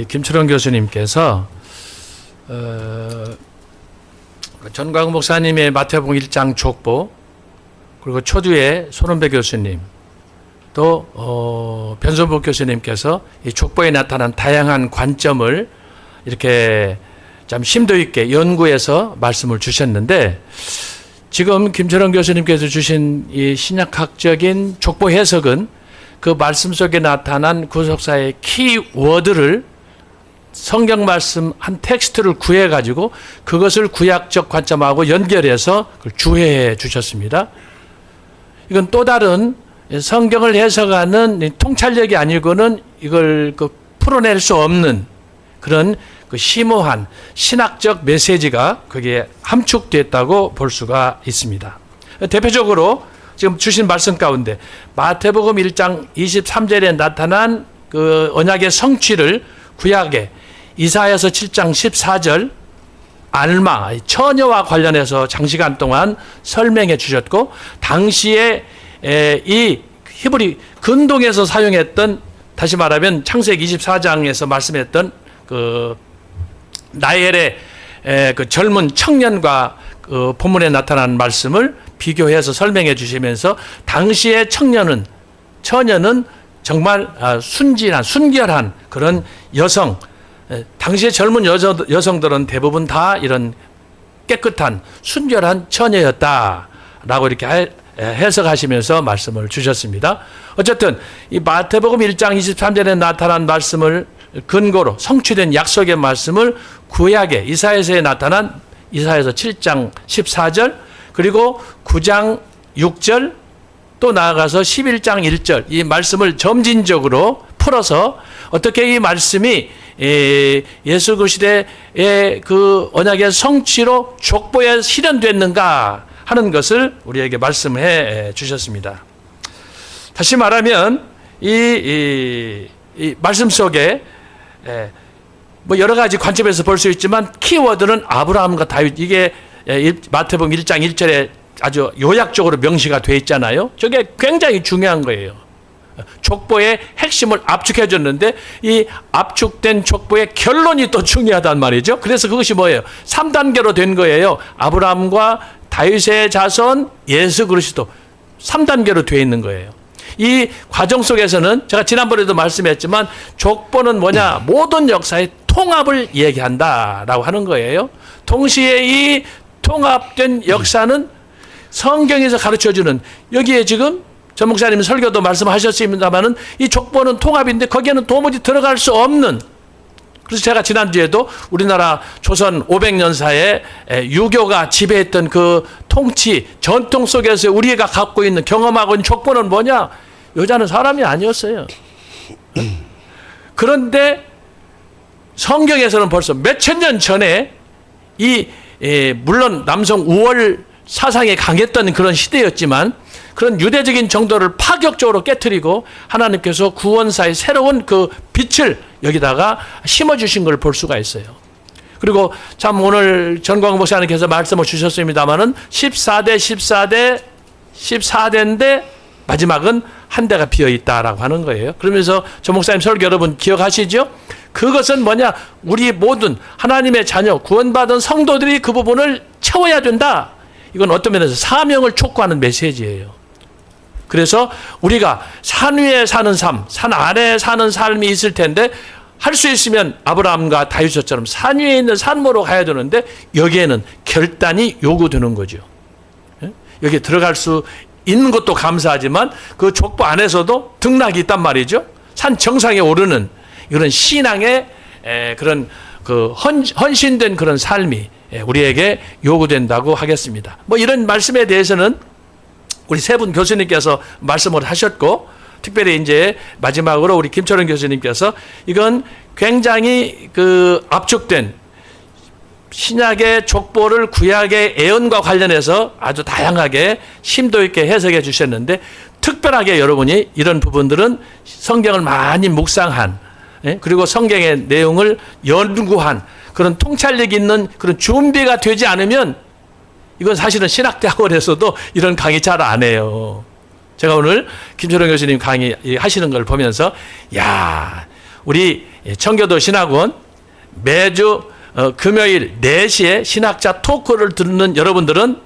김철원 교수님께서 전광훈 목사님의 마태복음 1장 족보, 그리고 초두의 손은배 교수님, 또 변선복 교수님께서 이 족보에 나타난 다양한 관점을 이렇게 참 심도 있게 연구해서 말씀을 주셨는데, 지금 김철원 교수님께서 주신 이 신약학적인 족보 해석은 그 말씀 속에 나타난 구속사의 키워드를 성경 말씀 한 텍스트를 구해가지고 그것을 구약적 관점하고 연결해서 그걸 주해해 주셨습니다. 이건 또 다른 성경을 해석하는 통찰력이 아니고는 이걸 풀어낼 수 없는 그런 심오한 신학적 메시지가 거기에 함축됐다고 볼 수가 있습니다. 대표적으로 지금 주신 말씀 가운데 마태복음 1장 23절에 나타난 그 언약의 성취를 구약에 이사야서 7장 14절 알마, 처녀와 관련해서 장시간 동안 설명해 주셨고, 당시에 이 히브리 근동에서 사용했던, 다시 말하면 창세기 24장에서 말씀했던 그 나엘의 그 젊은 청년과 그 본문에 나타난 말씀을 비교해서 설명해 주시면서, 당시의 처녀는 정말 순진한, 순결한 그런 여성, 당시의 젊은 여성들은 대부분 다 이런 깨끗한 순결한 처녀였다라고 이렇게 해석하시면서 말씀을 주셨습니다. 어쨌든 이 마태복음 1장 23절에 나타난 말씀을 근거로 성취된 약속의 말씀을 구약의 이사야서에 나타난 이사야서 7장 14절, 그리고 9장 6절, 또 나아가서 11장 1절, 이 말씀을 점진적으로 풀어서 어떻게 이 말씀이 예수 그리스도의 그 언약의 성취로 족보에 실현됐는가 하는 것을 우리에게 말씀해 주셨습니다. 다시 말하면 이 말씀 속에 뭐 여러 가지 관점에서 볼 수 있지만 키워드는 아브라함과 다윗, 이게 마태복음 1장 1절에 아주 요약적으로 명시가 되어 있잖아요. 저게 굉장히 중요한 거예요. 족보의 핵심을 압축해 줬는데 이 압축된 족보의 결론이 또 중요하단 말이죠. 그래서 그것이 뭐예요? 3단계로 된 거예요. 아브라함과 다윗의 자손 예수 그리스도 3단계로 되어 있는 거예요. 이 과정 속에서는 제가 지난번에도 말씀했지만 족보는 뭐냐? 모든 역사의 통합을 얘기한다라고 하는 거예요. 동시에 이 통합된 역사는 성경에서 가르쳐주는, 여기에 지금 전 목사님 설교도 말씀하셨습니다만은 이 족보는 통합인데 거기에는 도무지 들어갈 수 없는, 그래서 제가 지난주에도 우리나라 조선 500년사에 유교가 지배했던 그 통치 전통 속에서 우리가 갖고 있는 경험하고 있는 족보는 뭐냐? 여자는 사람이 아니었어요. 그런데 성경에서는 벌써 몇천 년 전에 물론 남성 우월 사상이 강했던 그런 시대였지만 그런 유대적인 정도를 파격적으로 깨트리고 하나님께서 구원사의 새로운 그 빛을 여기다가 심어주신 걸 볼 수가 있어요. 그리고 참 오늘 전광훈 목사님께서 말씀을 주셨습니다마는 14대인데 마지막은 한 대가 비어있다라고 하는 거예요. 그러면서 전 목사님 설교 여러분 기억하시죠? 그것은 뭐냐? 우리 모든 하나님의 자녀, 구원받은 성도들이 그 부분을 채워야 된다. 이건 어떤 면에서 사명을 촉구하는 메시지예요. 그래서 우리가 산 위에 사는 삶, 산 아래에 사는 삶이 있을 텐데 할 수 있으면 아브라함과 다윗처럼 산 위에 있는 산모로 가야 되는데 여기에는 결단이 요구되는 거죠. 여기에 들어갈 수 있는 것도 감사하지만 그 족보 안에서도 등락이 있단 말이죠. 산 정상에 오르는 이런 신앙의 그런 그 헌신된 그런 삶이 우리에게 요구된다고 하겠습니다. 뭐 이런 말씀에 대해서는 우리 세 분 교수님께서 말씀을 하셨고, 특별히 이제 마지막으로 우리 김철원 교수님께서 이건 굉장히 그 압축된 신약의 족보를 구약의 예언과 관련해서 아주 다양하게 심도 있게 해석해 주셨는데, 특별하게 여러분이 이런 부분들은 성경을 많이 묵상한, 그리고 성경의 내용을 연구한 그런 통찰력 있는 그런 준비가 되지 않으면 이건 사실은 신학대학원에서도 이런 강의 잘 안 해요. 제가 오늘 김철원 교수님 강의 하시는 걸 보면서, 야, 우리 청교도 신학원 매주 금요일 4시에 신학자 토크를 듣는 여러분들은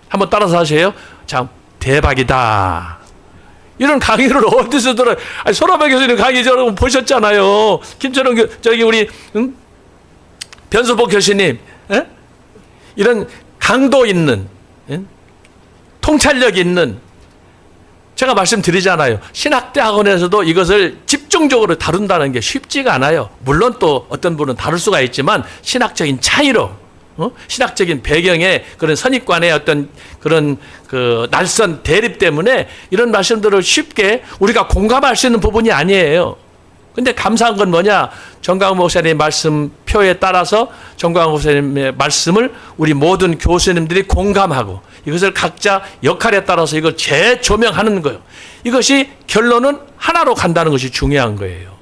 한번 따라서 하세요. 참 대박이다. 이런 강의를 어디서 들어요? 손아배 교수님 강의 여러분 보셨잖아요. 김철원 저기 우리 변수복 교수님 이런 강도 있는 통찰력 있는 제가 말씀드리잖아요. 신학대학원에서도 이것을 집중적으로 다룬다는 게 쉽지가 않아요. 물론 또 어떤 분은 다룰 수가 있지만 신학적인 차이로 신학적인 배경의 그런 선입관의 어떤 그런 그 날선 대립 때문에 이런 말씀들을 쉽게 우리가 공감할 수 있는 부분이 아니에요. 근데 감사한 건 뭐냐? 정광훈 목사님의 말씀표에 따라서 정광훈 목사님의 말씀을 우리 모든 교수님들이 공감하고 이것을 각자 역할에 따라서 이걸 재조명하는 거예요. 이것이 결론은 하나로 간다는 것이 중요한 거예요.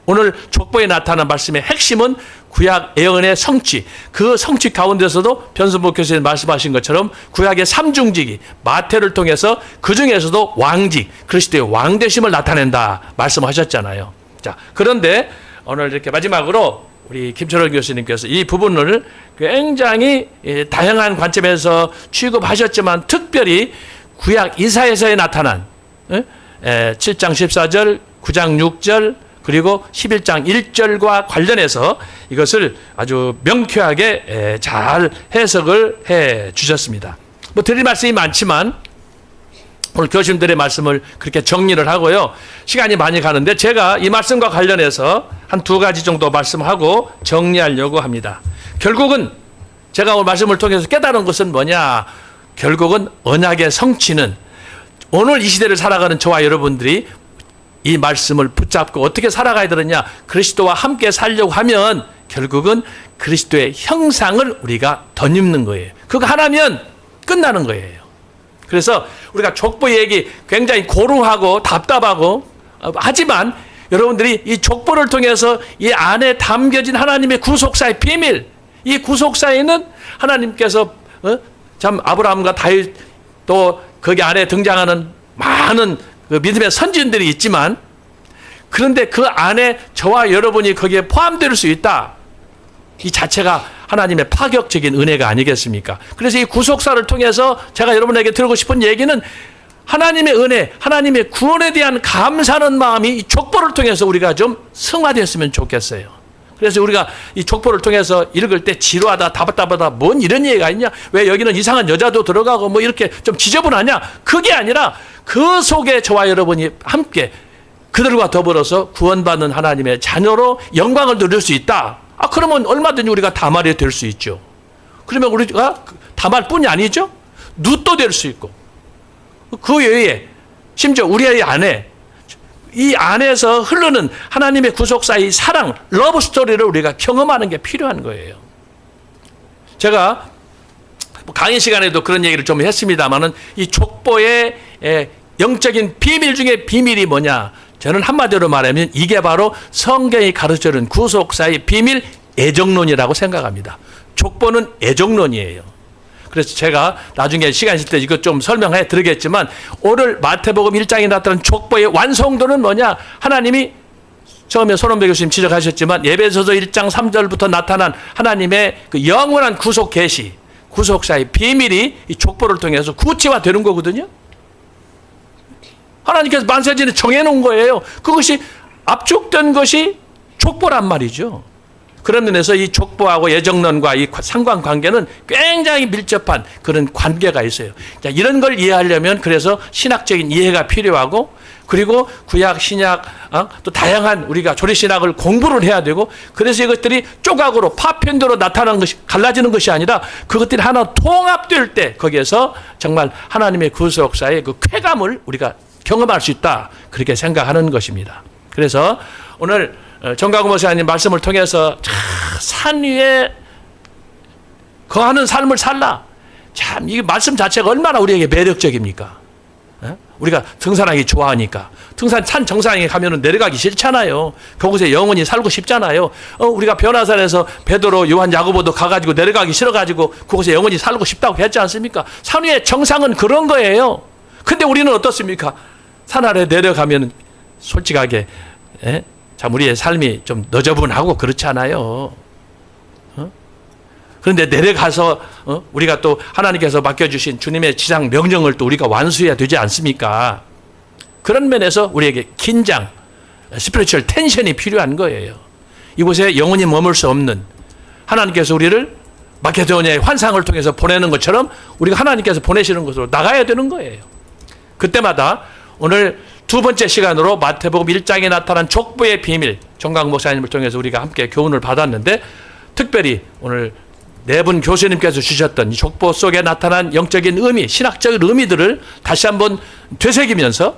오늘 족보에 나타난 말씀의 핵심은 구약 예언의 성취, 그 성취 가운데서도 변수복 교수님 말씀하신 것처럼 구약의 삼중직이 마태를 통해서 그 중에서도 왕직, 그리스도의 왕되심을 나타낸다 말씀하셨잖아요. 자, 그런데 오늘 이렇게 마지막으로 우리 김철원 교수님께서 이 부분을 굉장히 다양한 관점에서 취급하셨지만 특별히 구약 이사야서에 나타난 7장 14절, 9장 6절, 그리고 11장 1절과 관련해서 이것을 아주 명쾌하게 잘 해석을 해 주셨습니다. 뭐 드릴 말씀이 많지만 오늘 교수님들의 말씀을 그렇게 정리를 하고요. 시간이 많이 가는데 제가 이 말씀과 관련해서 한 2가지 정도 말씀하고 정리하려고 합니다. 결국은 제가 오늘 말씀을 통해서 깨달은 것은 뭐냐? 결국은 언약의 성취는 오늘 이 시대를 살아가는 저와 여러분들이 이 말씀을 붙잡고 어떻게 살아가야 되느냐? 그리스도와 함께 살려고 하면 결국은 그리스도의 형상을 우리가 덧입는 거예요. 그거 하나면 끝나는 거예요. 그래서 우리가 족보 얘기 굉장히 고루하고 답답하고 하지만 여러분들이 이 족보를 통해서 이 안에 담겨진 하나님의 구속사의 비밀, 이 구속사에는 하나님께서 참 아브라함과 다윗 또 거기 안에 등장하는 많은 그 믿음의 선지인들이 있지만 그런데 그 안에 저와 여러분이 거기에 포함될 수 있다. 이 자체가 하나님의 파격적인 은혜가 아니겠습니까? 그래서 이 구속사를 통해서 제가 여러분에게 드리고 싶은 얘기는 하나님의 은혜, 하나님의 구원에 대한 감사하는 마음이 이 족보를 통해서 우리가 좀 승화됐으면 좋겠어요. 그래서 우리가 이 족보를 통해서 읽을 때 지루하다, 답답하다, 뭔 이런 얘기가 있냐? 왜 여기는 이상한 여자도 들어가고 뭐 이렇게 좀 지저분하냐? 그게 아니라 그 속에 저와 여러분이 함께 그들과 더불어서 구원받는 하나님의 자녀로 영광을 누릴 수 있다. 그러면 얼마든지 우리가 다말이 될 수 있죠. 그러면 우리가 다말뿐이 아니죠. 룻도 될 수 있고 그 외에 심지어 우리의 안에 이 안에서 흐르는 하나님의 구속사의 사랑, 러브 스토리를 우리가 경험하는 게 필요한 거예요. 제가 강의 시간에도 그런 얘기를 좀 했습니다만은 이 족보의 영적인 비밀 중에 비밀이 뭐냐? 저는 한마디로 말하면 이게 바로 성경이 가르쳐주는 구속사의 비밀 애정론이라고 생각합니다. 족보는 애정론이에요. 그래서 제가 나중에 시간 있을 때 이것 좀 설명해 드리겠지만 오늘 마태복음 1장에 나타난 족보의 완성도는 뭐냐? 하나님이 처음에 손원배 교수님 지적하셨지만 에베소서 1장 3절부터 나타난 하나님의 그 영원한 구속 계시, 구속사의 비밀이 이 족보를 통해서 구체화되는 거거든요. 하나님께서 만세전에 정해놓은 거예요. 그것이 압축된 것이 족보란 말이죠. 그런 면에서 이 족보하고 예정론과 이 상관관계는 굉장히 밀접한 그런 관계가 있어요. 자, 이런 걸 이해하려면 그래서 신학적인 이해가 필요하고 그리고 구약, 신약, 또 다양한 우리가 조리신학을 공부를 해야 되고 그래서 이것들이 조각으로 파편대로 나타나는 것이 갈라지는 것이 아니라 그것들이 하나 통합될 때 거기에서 정말 하나님의 구속사의 그 쾌감을 우리가 경험할 수 있다. 그렇게 생각하는 것입니다. 그래서 오늘 정광훈 목사님 말씀을 통해서 산 위에 거하는 삶을 살라. 참, 이 말씀 자체가 얼마나 우리에게 매력적입니까? 우리가 등산하기 좋아하니까. 산 정상에 가면은 내려가기 싫잖아요. 그곳에 영원히 살고 싶잖아요. 우리가 변화산에서 베드로, 요한, 야고보도 가가지고 내려가기 싫어가지고 그곳에 영원히 살고 싶다고 했지 않습니까? 산 위의 정상은 그런 거예요. 근데 우리는 어떻습니까? 산 아래 내려가면 솔직하게 참 우리의 삶이 좀 너저분하고 그렇지 않아요. 그런데 내려가서 우리가 또 하나님께서 맡겨주신 주님의 지상 명령을 또 우리가 완수해야 되지 않습니까? 그런 면에서 우리에게 긴장, 스피리추얼 텐션이 필요한 거예요. 이곳에 영원히 머물 수 없는 하나님께서 우리를 마케도니아의 환상을 통해서 보내는 것처럼 우리가 하나님께서 보내시는 곳으로 나가야 되는 거예요. 그때마다 오늘 두 번째 시간으로 마태복음 1장에 나타난 족보의 비밀, 정강 목사님을 통해서 우리가 함께 교훈을 받았는데, 특별히 오늘 네 분 교수님께서 주셨던 이 족보 속에 나타난 영적인 의미, 신학적인 의미들을 다시 한번 되새기면서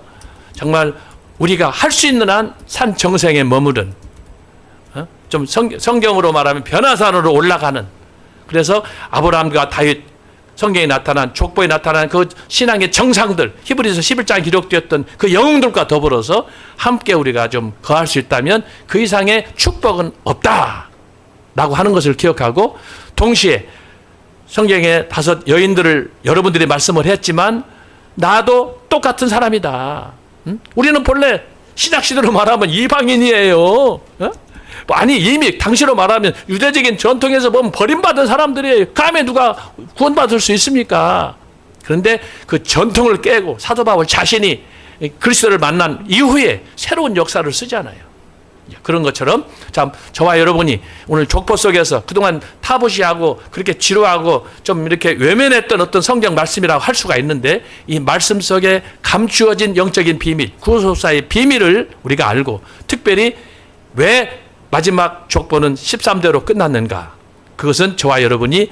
정말 우리가 할 수 있는 한 산 정생에 머무른, 좀 성경으로 말하면 변화산으로 올라가는, 그래서 아브라함과 다윗, 성경에 나타난 족보에 나타난 그 신앙의 정상들, 히브리서 11장에 기록되었던 그 영웅들과 더불어서 함께 우리가 좀 거할 수 있다면 그 이상의 축복은 없다라고 하는 것을 기억하고, 동시에 성경에 5 여인들을 여러분들이 말씀을 했지만 나도 똑같은 사람이다. 우리는 본래 신학시대로 말하면 이방인이에요. 아니 이미 당시로 말하면 유대적인 전통에서 보면 버림받은 사람들이에요. 감히 누가 구원받을 수 있습니까? 그런데 그 전통을 깨고 사도 바울 자신이 그리스도를 만난 이후에 새로운 역사를 쓰잖아요. 그런 것처럼 참 저와 여러분이 오늘 족보 속에서 그동안 타부시하고 그렇게 지루하고 좀 이렇게 외면했던 어떤 성경 말씀이라고 할 수가 있는데, 이 말씀 속에 감추어진 영적인 비밀, 구속사의 비밀을 우리가 알고, 특별히 왜 마지막 족보는 13대로 끝났는가? 그것은 저와 여러분이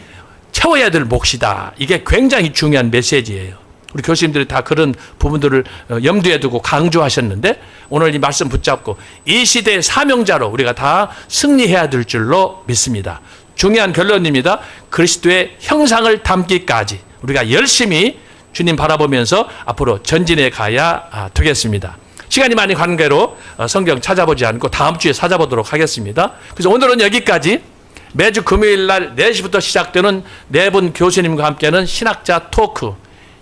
채워야 될 몫이다. 이게 굉장히 중요한 메시지예요. 우리 교수님들이 다 그런 부분들을 염두에 두고 강조하셨는데, 오늘 이 말씀 붙잡고 이 시대의 사명자로 우리가 다 승리해야 될 줄로 믿습니다. 중요한 결론입니다. 그리스도의 형상을 담기까지 우리가 열심히 주님 바라보면서 앞으로 전진해 가야 되겠습니다. 시간이 많이 관계로 성경 찾아보지 않고 다음 주에 찾아보도록 하겠습니다. 그래서 오늘은 여기까지. 매주 금요일 날 4시부터 시작되는 네 분 교수님과 함께하는 신학자 토크,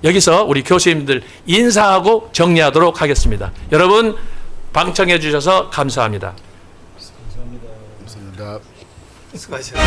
여기서 우리 교수님들 인사하고 정리하도록 하겠습니다. 여러분 방청해 주셔서 감사합니다. 감사합니다. 수고하셨습니다.